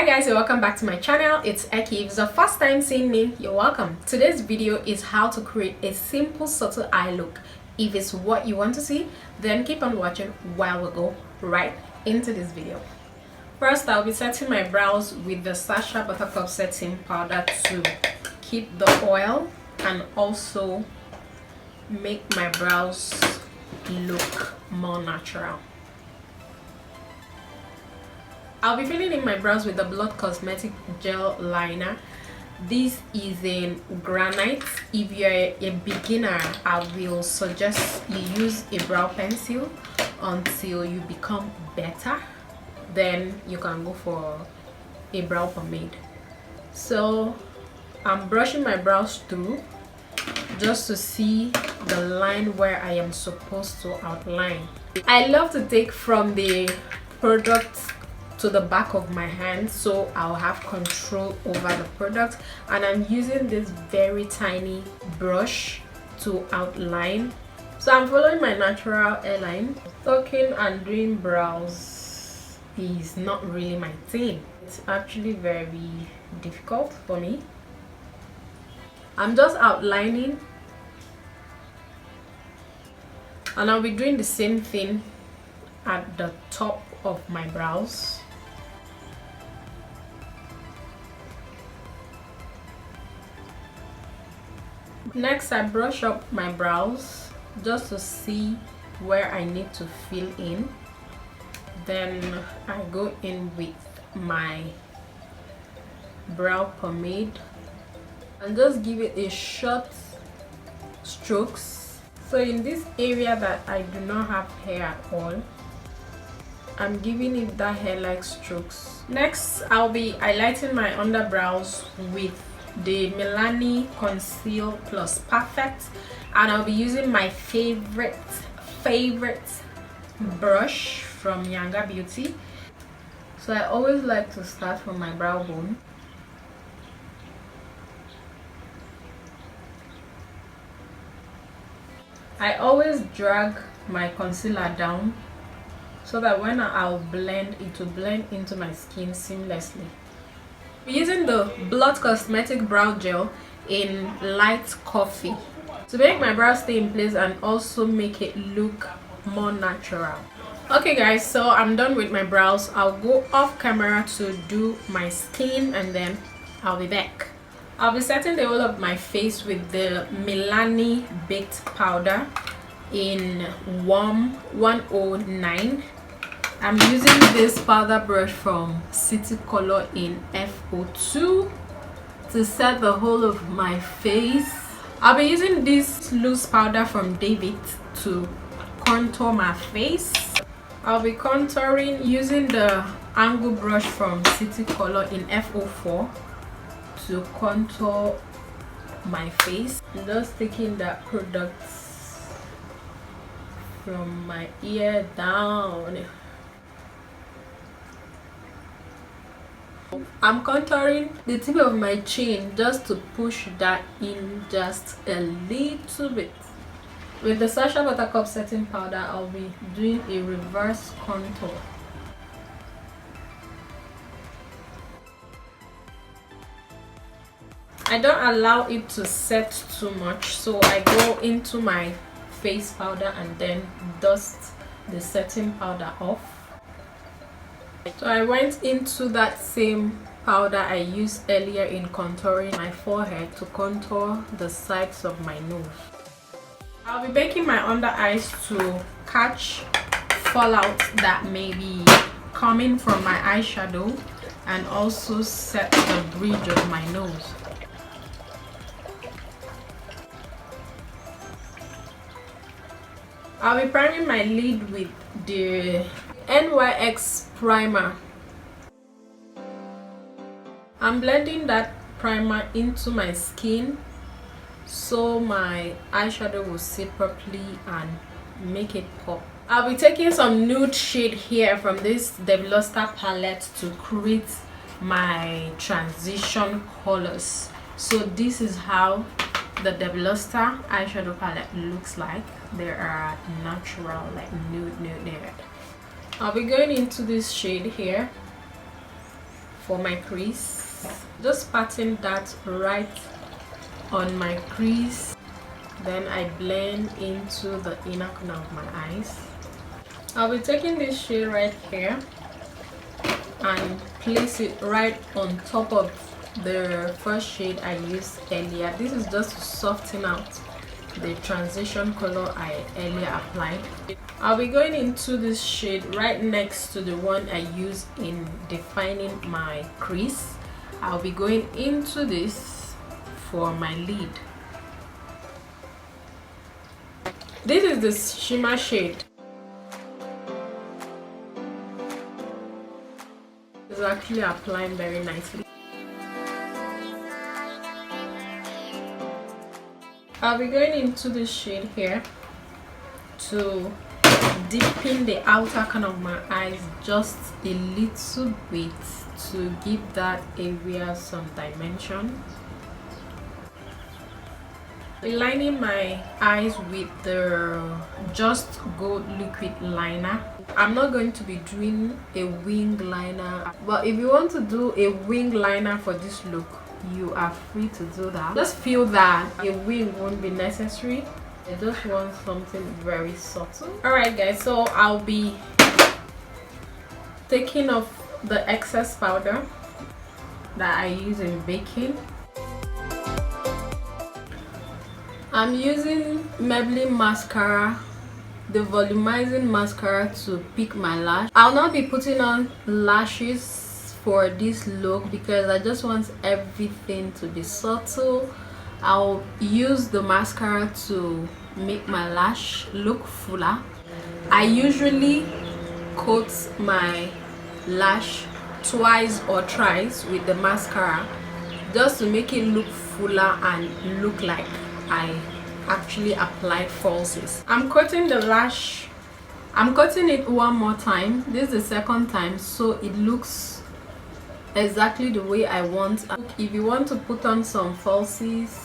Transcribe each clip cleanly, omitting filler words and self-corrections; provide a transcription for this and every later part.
Hi guys, and welcome back to my channel. It's Eki. If it's the first time seeing me, you're welcome. Today's video is how to create a simple subtle eye look. If it's what you want to see, then keep on watching while we go right into this video. First, I'll be setting my brows with the Sacha Buttercup setting powder to keep the oil and also make my brows look more natural. I'll be filling in my brows with the Blood Cosmetic gel liner. This is in granite. If you're a beginner, I will suggest you use a brow pencil until you become better. Then you can go for a brow pomade. So I'm brushing my brows through just to see the line where I am supposed to outline. I love to take from the product to the back of my hand so I'll have control over the product, and I'm using this very tiny brush to outline. So I'm following my natural hairline. Talking and doing brows is not really my thing. It's actually very difficult for me. I'm just outlining, and I'll be doing the same thing at the top of my brows. Next, I brush up my brows just to see where I need to fill in. Then I go in with my brow pomade and just give it a short strokes. So in this area that I do not have hair at all, I'm giving it that hair-like strokes. Next, I'll be highlighting my underbrows with the Milani Conceal Plus Perfect, and I'll be using my favorite brush from Younger Beauty. So I always like to start from my brow bone. I always drag my concealer down so that when I'll blend, it will blend into my skin seamlessly. We're using the Blood Cosmetic brow gel in light coffee to make my brows stay in place and also make it look more natural. Okay guys, so I'm done with my brows. I'll go off camera to do my skin and then I'll be back. I'll be setting the whole of my face with the Milani Baked Powder in Warm 109. I'm using this powder brush from City Color in F02 to set the whole of my face. I'll be using this loose powder from David to contour my face. I'll be contouring using the angle brush from City Color in F04 to contour my face. I'm just taking that product from my ear down. I'm contouring the tip of my chin just to push that in just a little bit. With the Sacha Buttercup setting powder, I'll be doing a reverse contour. I don't allow it to set too much, so I go into my face powder and then dust the setting powder off. So I went into that same powder I used earlier in contouring my forehead to contour the sides of my nose. I'll be baking my under eyes to catch fallout that may be coming from my eyeshadow and also set the bridge of my nose. I'll be priming my lid with the NYX primer. I'm blending that primer into my skin so my eyeshadow will sit properly and make it pop. I'll be taking some nude shade here from this debbyluster palette to create my transition colors. So this is how the debbyluster eyeshadow palette looks like. There are natural, like nude. I'll be going into this shade here for my crease. Just patting that right on my crease, then I blend into the inner corner of my eyes. I'll be taking this shade right here and place it right on top of the first shade I used earlier. This is just to soften out the transition color I earlier applied. I'll be going into this shade right next to the one I used in defining my crease. I'll be going into this for my lid. This is the shimmer shade. It's actually applying very nicely. I'll be going into this shade here to deepen the outer corner of my eyes just a little bit to give that area some dimension. Lining my eyes with the Just Gold liquid liner. I'm not going to be doing a wing liner, but if you want to do a wing liner for this look, you are free to do that. Just feel that a wing won't be necessary. I just want something very subtle. Alright guys, so I'll be taking off the excess powder that I use in baking. I'm using Maybelline mascara, the volumizing mascara, to pick my lash. I'll not be putting on lashes for this look because I just want everything to be subtle. I'll use the mascara to make my lash look fuller. I usually coat my lash twice or thrice with the mascara just to make it look fuller and look like I actually applied falsies. I'm coating the lash. I'm coating it one more time. This is the second time, so it looks exactly the way I want. If you want to put on some falsies,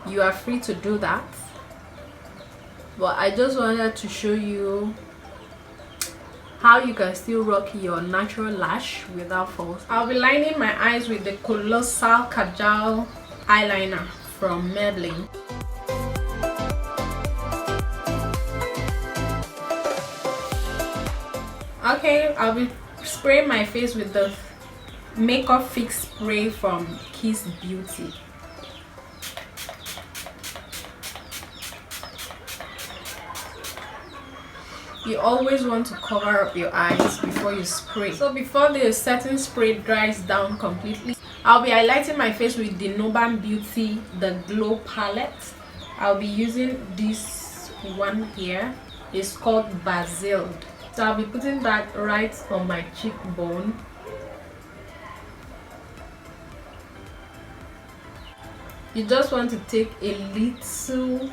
you are free to do that, but I just wanted to show you how you can still rock your natural lash without falsies. I'll be lining my eyes with the Colossal Kajal eyeliner from Maybelline. Okay, I'll be spraying my face with the Makeup Fix spray from Kiss Beauty. You always want to cover up your eyes before you spray. So before the setting spray dries down completely, I'll be highlighting my face with the Noban Beauty The Glow palette. I'll be using this one here. It's called Basil. So I'll be putting that right on my cheekbone. You just want to take a little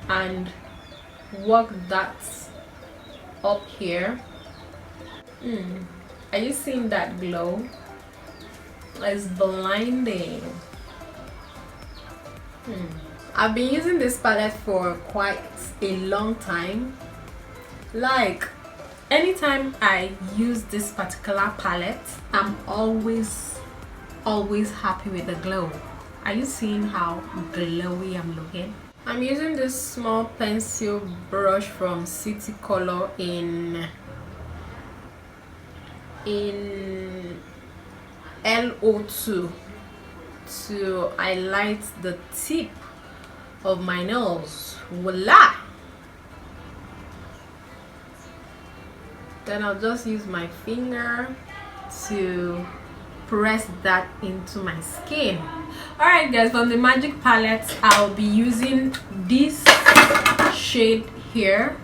and work that up here. Are you seeing that glow? It's blinding. I've been using this palette for quite a long time. Like, anytime I use this particular palette, I'm always happy with the glow. Are you seeing how glowy I'm looking? I'm using this small pencil brush from City Color in LO2 to highlight the tip of my nose. Voila! Then I'll just use my finger to press that into my skin. Alright guys, from the Magic palette, I'll be using this shade here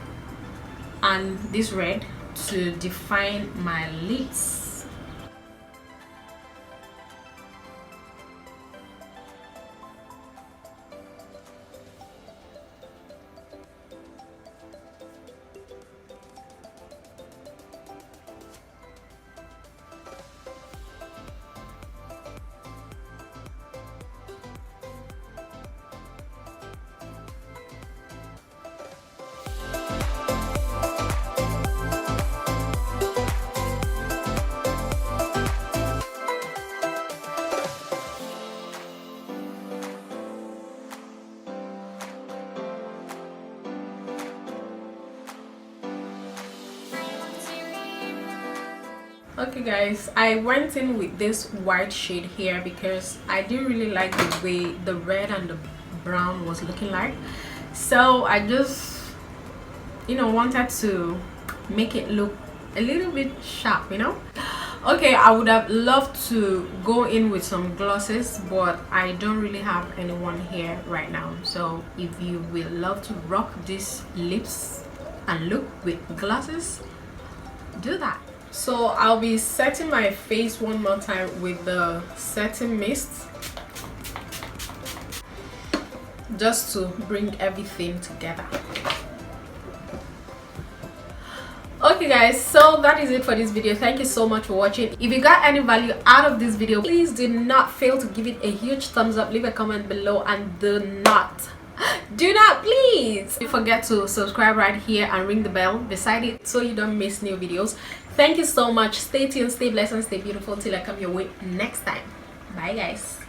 and this red to define my lips. Okay guys, I went in with this white shade here because I didn't really like the way the red and the brown was looking like, so I just, you know, wanted to make it look a little bit sharp, you know. Okay, I would have loved to go in with some glosses, but I don't really have anyone here right now. So if you will love to rock these lips and look with glosses, do that. So I'll be setting my face one more time with the setting mist, just to bring everything together. Okay guys, so that is it for this video. Thank you so much for watching. If you got any value out of this video, please do not fail to give it a huge thumbs up, leave a comment below, and do not please forget to subscribe right here and ring the bell beside it so you don't miss new videos. Thank you so much. Stay tuned, stay blessed, and stay beautiful till I come your way next time. Bye guys.